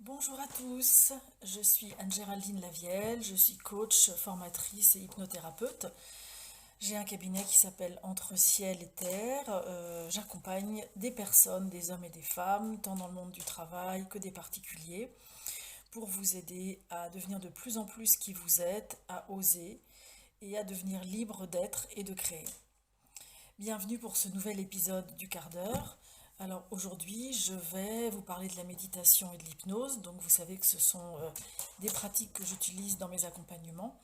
Bonjour à tous, je suis Anne-Géraldine Lavielle, je suis coach, formatrice et hypnothérapeute. J'ai un cabinet qui s'appelle Entre ciel et terre. J'accompagne des personnes, des hommes et des femmes, tant dans le monde du travail que des particuliers, pour vous aider à devenir de plus en plus qui vous êtes, à oser et à devenir libre d'être et de créer. Bienvenue pour ce nouvel épisode du quart d'heure. Alors aujourd'hui, je vais vous parler de la méditation et de l'hypnose. Donc vous savez que ce sont des pratiques que j'utilise dans mes accompagnements.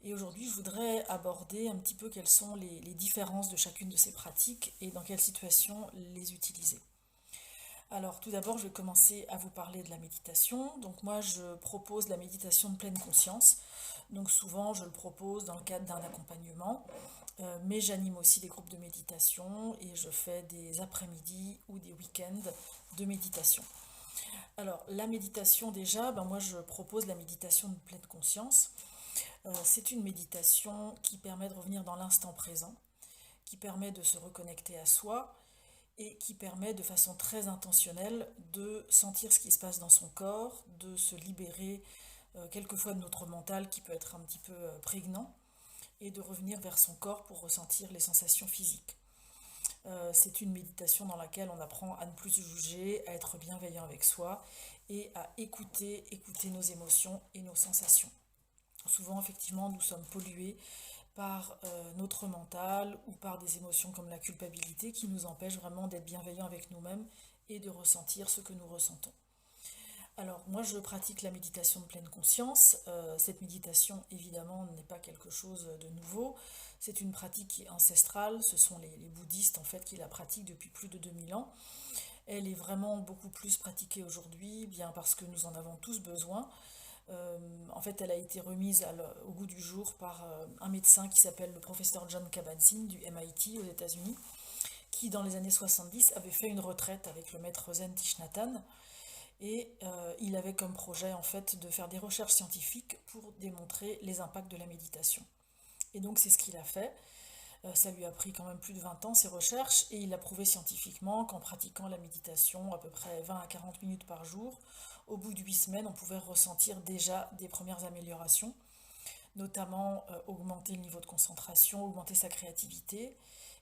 Et aujourd'hui, je voudrais aborder un petit peu quelles sont les différences de chacune de ces pratiques et dans quelle situation les utiliser. Alors tout d'abord, je vais commencer à vous parler de la méditation. Donc moi, je propose la méditation de pleine conscience. Donc souvent, je le propose dans le cadre d'un accompagnement, mais j'anime aussi des groupes de méditation et je fais des après-midi ou des week-ends de méditation. Alors la méditation déjà, moi je propose la méditation de pleine conscience. C'est une méditation qui permet de revenir dans l'instant présent, qui permet de se reconnecter à soi et qui permet de façon très intentionnelle de sentir ce qui se passe dans son corps, de se libérer quelquefois de notre mental qui peut être un petit peu prégnant et de revenir vers son corps pour ressentir les sensations physiques. C'est une méditation dans laquelle on apprend à ne plus se juger, à être bienveillant avec soi et à écouter nos émotions et nos sensations. Souvent, effectivement, nous sommes pollués par notre mental ou par des émotions comme la culpabilité qui nous empêchent vraiment d'être bienveillants avec nous-mêmes et de ressentir ce que nous ressentons. Alors moi je pratique la méditation de pleine conscience. Cette méditation évidemment n'est pas quelque chose de nouveau. C'est une pratique qui est ancestrale. Ce sont les bouddhistes en fait qui la pratiquent depuis plus de 2000 ans. Elle est vraiment beaucoup plus pratiquée aujourd'hui, bien parce que nous en avons tous besoin. En fait, elle a été remise au goût du jour par un médecin qui s'appelle le professeur John Kabat-Zinn du MIT aux États-Unis, qui dans les années 70 avait fait une retraite avec le maître Zen Thich Nhat Hanh et il avait comme projet en fait de faire des recherches scientifiques pour démontrer les impacts de la méditation. Et donc c'est ce qu'il a fait. Ça lui a pris quand même plus de 20 ans ces recherches et il a prouvé scientifiquement qu'en pratiquant la méditation à peu près 20 à 40 minutes par jour, au bout de 8 semaines, on pouvait ressentir déjà des premières améliorations, notamment augmenter le niveau de concentration, augmenter sa créativité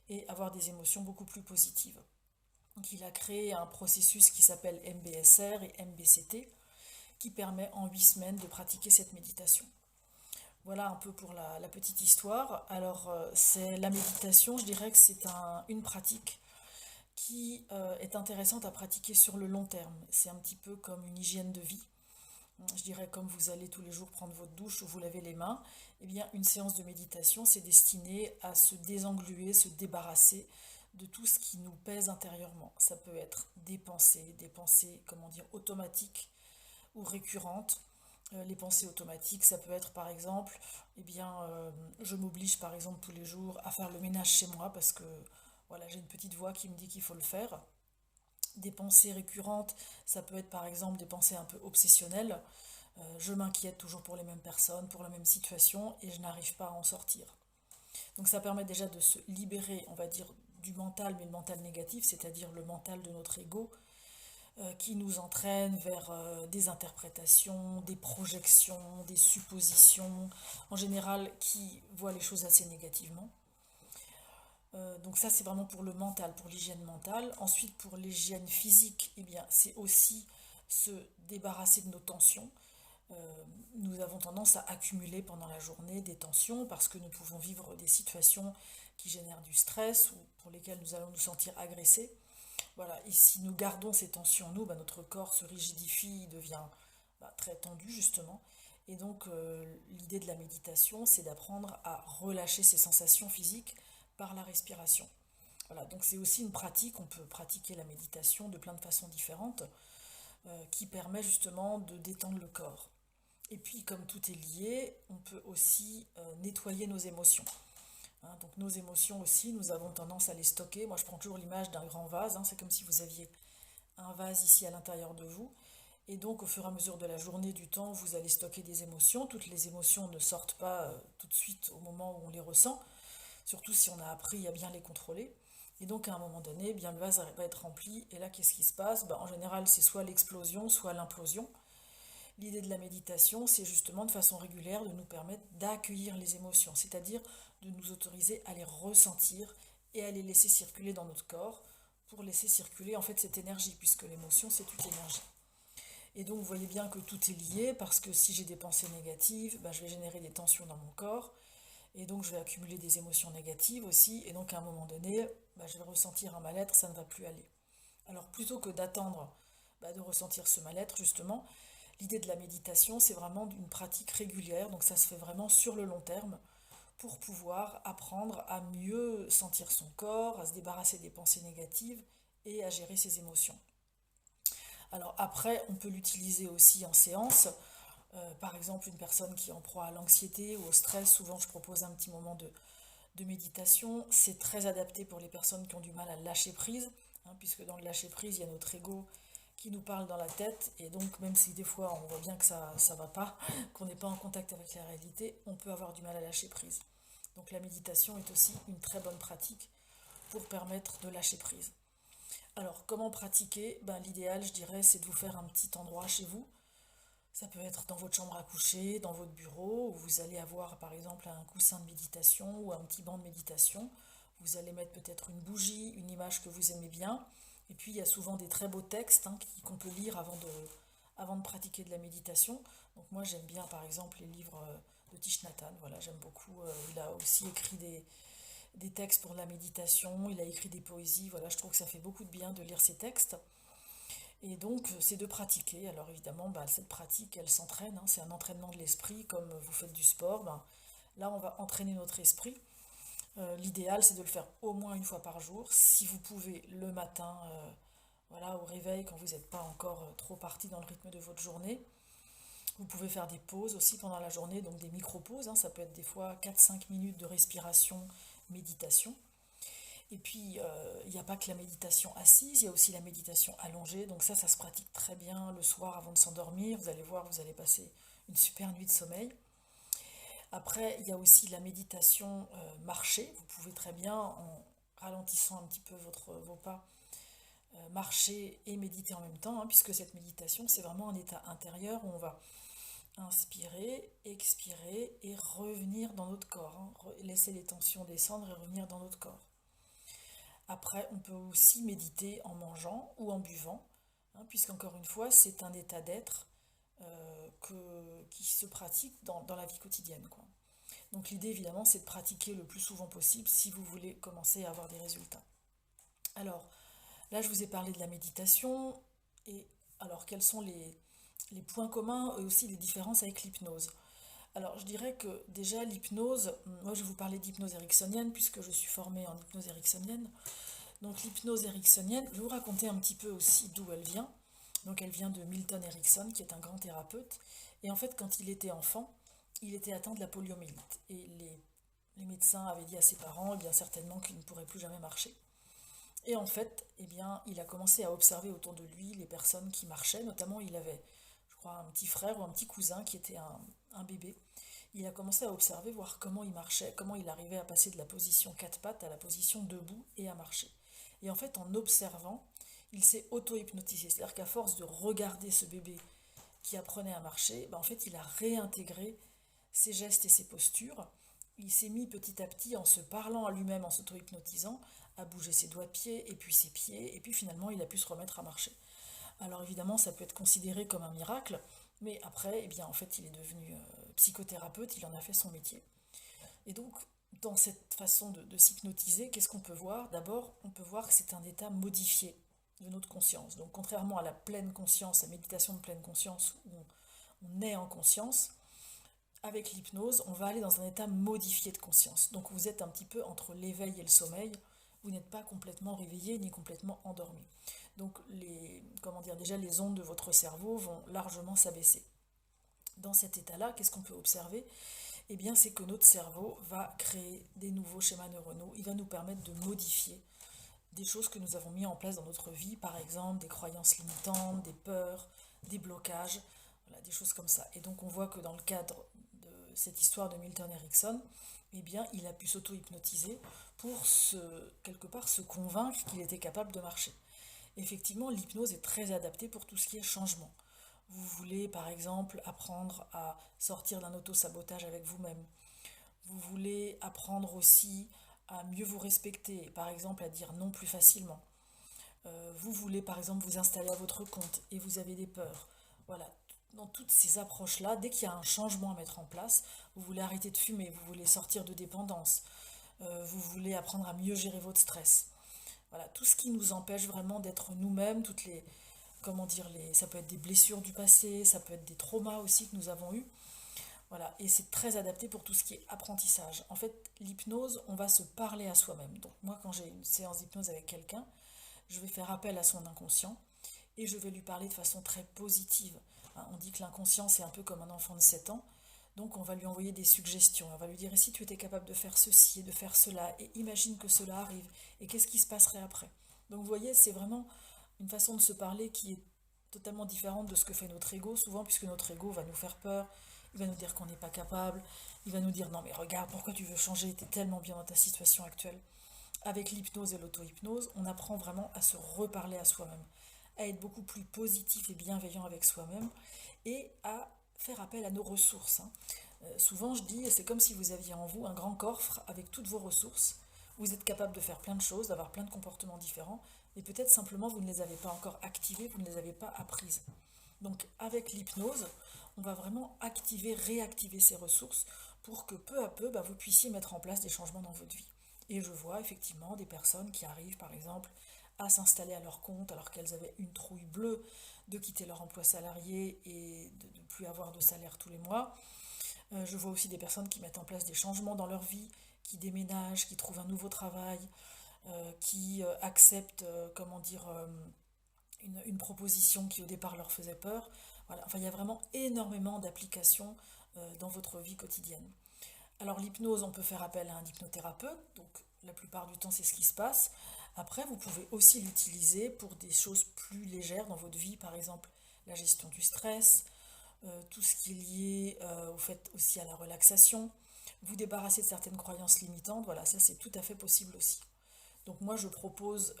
et avoir des émotions beaucoup plus positives. Donc il a créé un processus qui s'appelle MBSR et MBCT qui permet en 8 semaines de pratiquer cette méditation. Voilà un peu pour la petite histoire. Alors c'est la méditation, je dirais que c'est une pratique qui est intéressante à pratiquer sur le long terme. C'est un petit peu comme une hygiène de vie. Je dirais comme vous allez tous les jours prendre votre douche ou vous laver les mains, eh bien une séance de méditation c'est destiné à se désengluer, se débarrasser de tout ce qui nous pèse intérieurement. Ça peut être des pensées, comment dire, automatiques ou récurrentes. Les pensées automatiques, ça peut être par exemple, je m'oblige par exemple tous les jours à faire le ménage chez moi parce que voilà, j'ai une petite voix qui me dit qu'il faut le faire. Des pensées récurrentes, ça peut être par exemple des pensées un peu obsessionnelles. Je m'inquiète toujours pour les mêmes personnes, pour la même situation et je n'arrive pas à en sortir. Donc ça permet déjà de se libérer, on va dire, du mental, mais le mental négatif, c'est-à-dire le mental de notre ego, qui nous entraîne vers des interprétations, des projections, des suppositions, en général qui voient les choses assez négativement. Donc ça c'est vraiment pour le mental, pour l'hygiène mentale. Ensuite pour l'hygiène physique, eh bien, c'est aussi se débarrasser de nos tensions. Nous avons tendance à accumuler pendant la journée des tensions parce que nous pouvons vivre des situations qui génèrent du stress ou pour lesquelles nous allons nous sentir agressés. Voilà, et si nous gardons ces tensions en nous, notre corps se rigidifie, devient très tendu justement. Et donc l'idée de la méditation, c'est d'apprendre à relâcher ces sensations physiques par la respiration. Voilà, donc c'est aussi une pratique, on peut pratiquer la méditation de plein de façons différentes, qui permet justement de détendre le corps. Et puis comme tout est lié, on peut aussi nettoyer nos émotions. Hein, donc nos émotions aussi, nous avons tendance à les stocker. Moi je prends toujours l'image d'un grand vase, hein, c'est comme si vous aviez un vase ici à l'intérieur de vous. Et donc au fur et à mesure de la journée, du temps, vous allez stocker des émotions. Toutes les émotions ne sortent pas tout de suite au moment où on les ressent, surtout si on a appris à bien les contrôler. Et donc à un moment donné, le vase va être rempli. Et là, qu'est-ce qui se passe? En général, c'est soit l'explosion, soit l'implosion. L'idée de la méditation, c'est justement de façon régulière de nous permettre d'accueillir les émotions, c'est-à-dire de nous autoriser à les ressentir et à les laisser circuler dans notre corps pour laisser circuler en fait cette énergie, puisque l'émotion c'est toute énergie. Et donc vous voyez bien que tout est lié parce que si j'ai des pensées négatives, je vais générer des tensions dans mon corps et donc je vais accumuler des émotions négatives aussi et donc à un moment donné, je vais ressentir un mal-être, ça ne va plus aller. Alors plutôt que d'attendre de ressentir ce mal-être justement, l'idée de la méditation c'est vraiment une pratique régulière, donc ça se fait vraiment sur le long terme pour pouvoir apprendre à mieux sentir son corps, à se débarrasser des pensées négatives et à gérer ses émotions. Alors après, on peut l'utiliser aussi en séance. Par exemple, une personne qui est en proie à l'anxiété ou au stress, souvent je propose un petit moment de méditation. C'est très adapté pour les personnes qui ont du mal à lâcher prise, puisque dans le lâcher prise, il y a notre ego qui nous parle dans la tête. Et donc, même si des fois on voit bien que ça ne va pas, qu'on n'est pas en contact avec la réalité, on peut avoir du mal à lâcher prise. Donc la méditation est aussi une très bonne pratique pour permettre de lâcher prise. Alors, comment pratiquer? L'idéal, je dirais, c'est de vous faire un petit endroit chez vous. Ça peut être dans votre chambre à coucher, dans votre bureau, où vous allez avoir par exemple un coussin de méditation ou un petit banc de méditation. Vous allez mettre peut-être une bougie, une image que vous aimez bien. Et puis il y a souvent des très beaux textes qu'on peut lire avant de pratiquer de la méditation. Donc moi j'aime bien par exemple les livres de Thich Nhat Hanh, voilà, j'aime beaucoup. Il a aussi écrit des textes pour la méditation, il a écrit des poésies, voilà, je trouve que ça fait beaucoup de bien de lire ces textes. Et donc, c'est de pratiquer. Alors évidemment, cette pratique, elle s'entraîne, c'est un entraînement de l'esprit, comme vous faites du sport. Là, on va entraîner notre esprit. L'idéal, c'est de le faire au moins une fois par jour. Si vous pouvez, le matin, voilà, au réveil, quand vous n'êtes pas encore trop parti dans le rythme de votre journée. Vous pouvez faire des pauses aussi pendant la journée, donc des micro-pauses. Ça peut être des fois 4-5 minutes de respiration, méditation. Et puis, il n'y a pas que la méditation assise, il y a aussi la méditation allongée. Donc ça se pratique très bien le soir avant de s'endormir. Vous allez voir, vous allez passer une super nuit de sommeil. Après, il y a aussi la méditation marcher. Vous pouvez très bien, en ralentissant un petit peu vos pas, marcher et méditer en même temps, puisque cette méditation, c'est vraiment un état intérieur où on va inspirer, expirer et revenir dans notre corps. Laisser les tensions descendre et revenir dans notre corps. Après, on peut aussi méditer en mangeant ou en buvant, puisqu'encore une fois, c'est un état d'être qui se pratique dans la vie quotidienne, quoi. Donc l'idée, évidemment, c'est de pratiquer le plus souvent possible si vous voulez commencer à avoir des résultats. Alors, là, je vous ai parlé de la méditation, et alors, quels sont les points communs et aussi les différences avec l'hypnose? Alors, je dirais que déjà, l'hypnose, moi je vais vous parler d'hypnose ericksonienne, puisque je suis formée en hypnose ericksonienne. Donc, l'hypnose ericksonienne, je vais vous raconter un petit peu aussi d'où elle vient. Donc, elle vient de Milton Erickson, qui est un grand thérapeute. Et en fait, quand il était enfant, il était atteint de la poliomyélite. Et les médecins avaient dit à ses parents, bien certainement, qu'il ne pourrait plus jamais marcher. Et en fait, il a commencé à observer autour de lui les personnes qui marchaient. Notamment, il avait, je crois, un petit frère ou un petit cousin qui était un bébé. Il a commencé à observer, voir comment il marchait, comment il arrivait à passer de la position quatre pattes à la position debout et à marcher. Et en fait, en observant, il s'est auto-hypnotisé. C'est-à-dire qu'à force de regarder ce bébé qui apprenait à marcher, en fait, il a réintégré ses gestes et ses postures. Il s'est mis petit à petit, en se parlant à lui-même, en s'auto-hypnotisant, à bouger ses doigts de pied et puis ses pieds. Et puis finalement, il a pu se remettre à marcher. Alors évidemment, ça peut être considéré comme un miracle, mais après, en fait, il est devenu psychothérapeute, il en a fait son métier. Et donc, dans cette façon de s'hypnotiser, qu'est-ce qu'on peut voir? D'abord, on peut voir que c'est un état modifié de notre conscience. Donc, contrairement à la pleine conscience, la méditation de pleine conscience, où on est en conscience, avec l'hypnose, on va aller dans un état modifié de conscience. Donc, vous êtes un petit peu entre l'éveil et le sommeil. Vous n'êtes pas complètement réveillé ni complètement endormi. Donc, déjà les ondes de votre cerveau vont largement s'abaisser. Dans cet état-là, qu'est-ce qu'on peut observer? C'est que notre cerveau va créer des nouveaux schémas neuronaux. Il va nous permettre de modifier des choses que nous avons mis en place dans notre vie, par exemple des croyances limitantes, des peurs, des blocages, voilà, des choses comme ça. Et donc on voit que dans le cadre de cette histoire de Milton Erickson, il a pu s'auto-hypnotiser pour quelque part se convaincre qu'il était capable de marcher. Effectivement, l'hypnose est très adaptée pour tout ce qui est changement. Vous voulez par exemple apprendre à sortir d'un auto-sabotage avec vous-même. Vous voulez apprendre aussi à mieux vous respecter, par exemple à dire non plus facilement. Vous voulez par exemple vous installer à votre compte et vous avez des peurs. Voilà, dans toutes ces approches-là, dès qu'il y a un changement à mettre en place, vous voulez arrêter de fumer, vous voulez sortir de dépendance, vous voulez apprendre à mieux gérer votre stress. Voilà, tout ce qui nous empêche vraiment d'être nous-mêmes, toutes les, comment dire, ça peut être des blessures du passé, ça peut être des traumas aussi que nous avons eus. Voilà, et c'est très adapté pour tout ce qui est apprentissage. En fait, l'hypnose, on va se parler à soi-même. Donc moi, quand j'ai une séance d'hypnose avec quelqu'un, je vais faire appel à son inconscient et je vais lui parler de façon très positive. Hein, on dit que l'inconscient, c'est un peu comme un enfant de 7 ans. Donc on va lui envoyer des suggestions. On va lui dire, et si tu étais capable de faire ceci et de faire cela, et imagine que cela arrive, et qu'est-ce qui se passerait après. Donc vous voyez, c'est vraiment une façon de se parler qui est totalement différente de ce que fait notre ego, souvent, puisque notre ego va nous faire peur, il va nous dire qu'on n'est pas capable, il va nous dire non mais regarde, pourquoi tu veux changer, tu es tellement bien dans ta situation actuelle. Avec l'hypnose et l'auto-hypnose, on apprend vraiment à se reparler à soi-même, à être beaucoup plus positif et bienveillant avec soi-même et à faire appel à nos ressources. Hein. Souvent, je dis, c'est comme si vous aviez en vous un grand coffre avec toutes vos ressources. Vous êtes capable de faire plein de choses, d'avoir plein de comportements différents, mais peut-être simplement vous ne les avez pas encore activés, vous ne les avez pas apprises. Donc avec l'hypnose, on va vraiment activer, réactiver ces ressources pour que peu à peu, vous puissiez mettre en place des changements dans votre vie. Et je vois effectivement des personnes qui arrivent par exemple à s'installer à leur compte alors qu'elles avaient une trouille bleue de quitter leur emploi salarié et de ne plus avoir de salaire tous les mois. Je vois aussi des personnes qui mettent en place des changements dans leur vie, qui déménagent, qui trouvent un nouveau travail, qui acceptent, comment dire, une proposition qui au départ leur faisait peur. Voilà. Enfin, il y a vraiment énormément d'applications dans votre vie quotidienne. Alors l'hypnose, on peut faire appel à un hypnothérapeute, donc la plupart du temps c'est ce qui se passe. Après, vous pouvez aussi l'utiliser pour des choses plus légères dans votre vie, par exemple la gestion du stress, tout ce qui est lié au fait aussi à la relaxation, vous débarrasser de certaines croyances limitantes, voilà, ça c'est tout à fait possible aussi. Donc moi je propose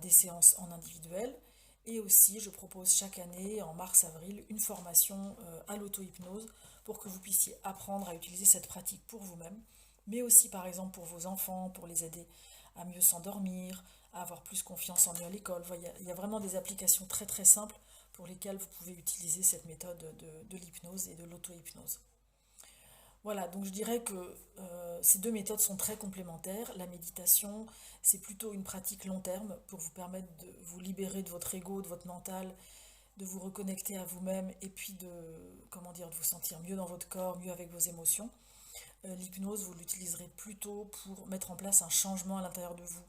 des séances en individuel et aussi je propose chaque année en mars-avril une formation à l'auto-hypnose pour que vous puissiez apprendre à utiliser cette pratique pour vous-même, mais aussi par exemple pour vos enfants, pour les aider à mieux s'endormir, à avoir plus confiance en eux à l'école. Il y a vraiment des applications très très simples pour lesquelles vous pouvez utiliser cette méthode de l'hypnose et de l'auto-hypnose. Voilà, donc je dirais que ces deux méthodes sont très complémentaires. La méditation, c'est plutôt une pratique long terme pour vous permettre de vous libérer de votre ego, de votre mental, de vous reconnecter à vous-même et puis de, comment dire, de vous sentir mieux dans votre corps, mieux avec vos émotions. L'hypnose, vous l'utiliserez plutôt pour mettre en place un changement à l'intérieur de vous,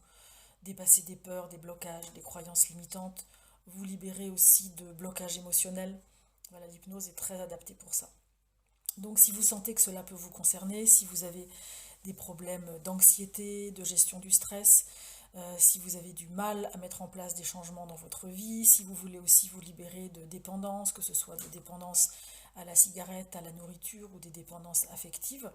dépasser des peurs, des blocages, des croyances limitantes, vous libérer aussi de blocages émotionnels. Voilà, l'hypnose est très adaptée pour ça. Donc si vous sentez que cela peut vous concerner, si vous avez des problèmes d'anxiété, de gestion du stress, si vous avez du mal à mettre en place des changements dans votre vie, si vous voulez aussi vous libérer de dépendance, que ce soit de dépendance à la cigarette, à la nourriture ou des dépendances affectives,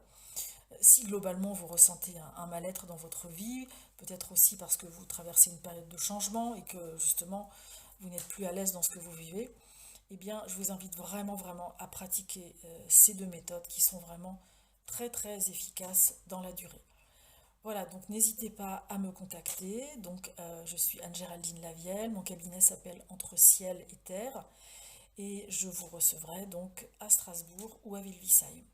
si globalement vous ressentez un mal-être dans votre vie, peut-être aussi parce que vous traversez une période de changement et que justement vous n'êtes plus à l'aise dans ce que vous vivez, eh bien je vous invite vraiment vraiment à pratiquer ces deux méthodes qui sont vraiment très très efficaces dans la durée. Voilà, donc n'hésitez pas à me contacter. Donc je suis Anne-Géraldine Lavielle, mon cabinet s'appelle Entre ciel et terre et je vous recevrai donc à Strasbourg ou à Villevissailles.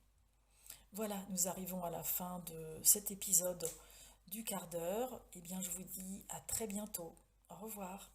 Voilà, nous arrivons à la fin de cet épisode du quart d'heure. Eh bien, je vous dis à très bientôt. Au revoir.